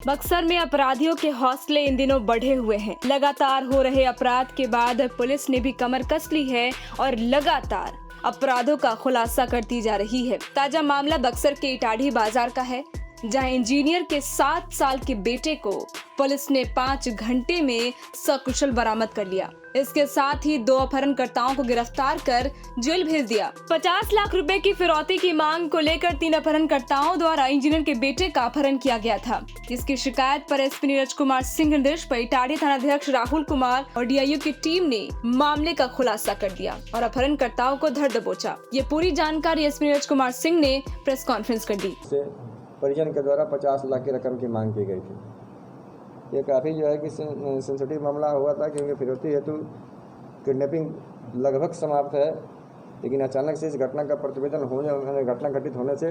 बक्सर में अपराधियों के हौसले इन दिनों बढ़े हुए हैं। लगातार हो रहे अपराध के बाद पुलिस ने भी कमर कस ली है और लगातार अपराधों का खुलासा करती जा रही है। ताजा मामला बक्सर के इटाढ़ी बाजार का है, जहां इंजीनियर के 7 साल के बेटे को पुलिस ने 5 घंटे में सकुशल बरामद कर लिया। इसके साथ ही 2 अपहरणकर्ताओं को गिरफ्तार कर जेल भेज दिया। 50 लाख रुपए की फिरौती की मांग को लेकर 3 अपहरणकर्ताओं द्वारा इंजीनियर के बेटे का अपहरण किया गया था, जिसकी शिकायत पर एसपी नीरज कुमार सिंह निर्देश पर इटाढ़ी थानाध्यक्ष राहुल कुमार और डीआईओ की टीम ने मामले का खुलासा कर दिया और अपहरणकर्ताओं को धर दबोचा। ये पूरी जानकारी एसपी नीरज कुमार सिंह ने प्रेस कॉन्फ्रेंस कर दी। परिजन के द्वारा 50 लाख की रकम की मांग की गई थी। ये काफ़ी जो है कि सेंसिटिव मामला हुआ था, क्योंकि फिरौती हेतु किडनैपिंग लगभग समाप्त है, लेकिन अचानक से इस घटना का प्रतिवेदन होने घटना घटित होने से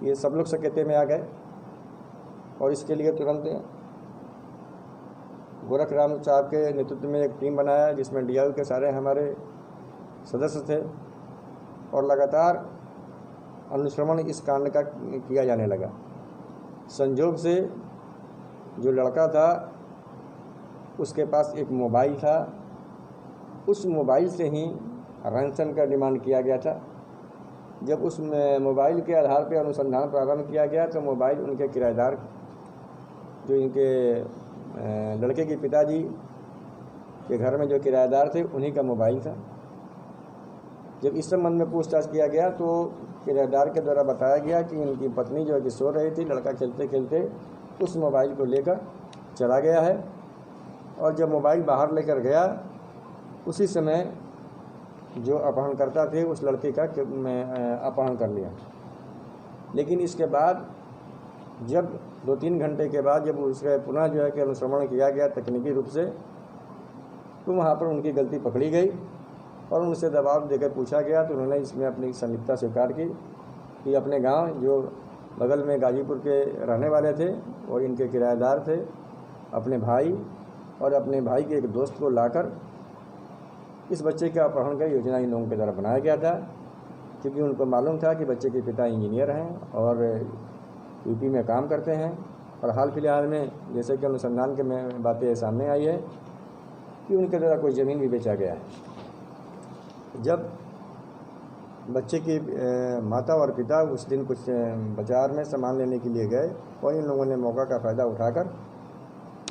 ये सब लोग सकेते में आ गए और इसके लिए तुरंत गोरख राम साहब के नेतृत्व में एक टीम बनाया, जिसमें डीआईओ के सारे हमारे सदस्य थे और लगातार अनुश्रवण इस कांड का किया जाने लगा। संजोग से जो लड़का था उसके पास एक मोबाइल था, उस मोबाइल से ही रैंसम का डिमांड किया गया था। जब उस मोबाइल के आधार पर अनुसंधान प्रारंभ किया गया तो मोबाइल उनके किराएदार, जो इनके लड़के के पिताजी के घर में जो किराएदार थे, उन्हीं का मोबाइल था। जब इस संबंध में पूछताछ किया गया तो किराएदार के द्वारा बताया गया कि उनकी पत्नी जो है कि सो रही थी, लड़का खेलते खेलते उस मोबाइल को लेकर चला गया है और जब मोबाइल बाहर लेकर गया उसी समय जो अपहरणकर्ता थे उस लड़के का अपहरण कर लिया। लेकिन इसके बाद जब 2-3 घंटे के बाद जब उसका पुनः जो है कि अनुश्रवण किया गया तकनीकी रूप से, तो वहाँ पर उनकी गलती पकड़ी गई और उनसे दबाव देकर पूछा गया तो उन्होंने इसमें अपनी संलिप्तता स्वीकार की कि अपने गांव जो बगल में गाजीपुर के रहने वाले थे और इनके किराएदार थे, अपने भाई और अपने भाई के एक दोस्त को लाकर इस बच्चे का अपहरण का योजना इन लोगों के द्वारा बनाया गया था, क्योंकि उनको मालूम था कि बच्चे के पिता इंजीनियर हैं और यूपी में काम करते हैं। और हाल फिलहाल में जैसे कि अनुसंधान के में बातें सामने आई है कि उनके द्वारा कोई ज़मीन भी बेचा गया है। जब बच्चे की माता और पिता उस दिन कुछ बाजार में सामान लेने के लिए गए और इन लोगों ने मौका का फ़ायदा उठाकर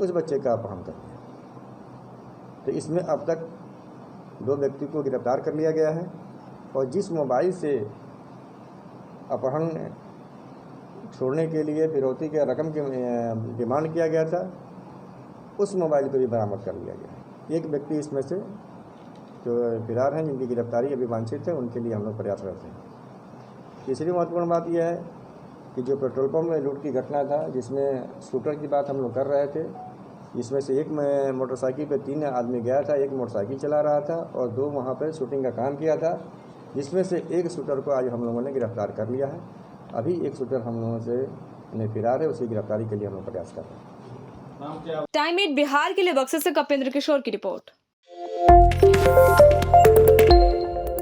उस बच्चे का अपहरण कर लिया। तो इसमें अब तक 2 व्यक्ति को गिरफ्तार कर लिया गया है और जिस मोबाइल से अपहरण छोड़ने के लिए फिरौती के रकम की डिमांड किया गया था, उस मोबाइल को भी बरामद कर लिया गया। एक व्यक्ति इसमें से जो फिरार हैं, जिनकी गिरफ्तारी अभी वांछित है, उनके लिए हम लोग प्रयासरत हैं। तीसरी महत्वपूर्ण बात यह है कि जो पेट्रोल पंप में लूट की घटना था, जिसमें शूटर की बात हम लोग कर रहे थे, जिसमें से एक मोटरसाइकिल पे 3 आदमी गया था, एक मोटरसाइकिल चला रहा था और 2 वहाँ पर शूटिंग का काम किया था, जिसमें से एक शूटर को आज हम लोगों ने गिरफ्तार कर लिया है। अभी एक शूटर हम लोगों से फिरार है, उसकी गिरफ्तारी के लिए हम लोग प्रयास कर रहे हैं। टाइम 8 बिहार के लिए बक्सर से कपिंद्र किशोर की रिपोर्ट।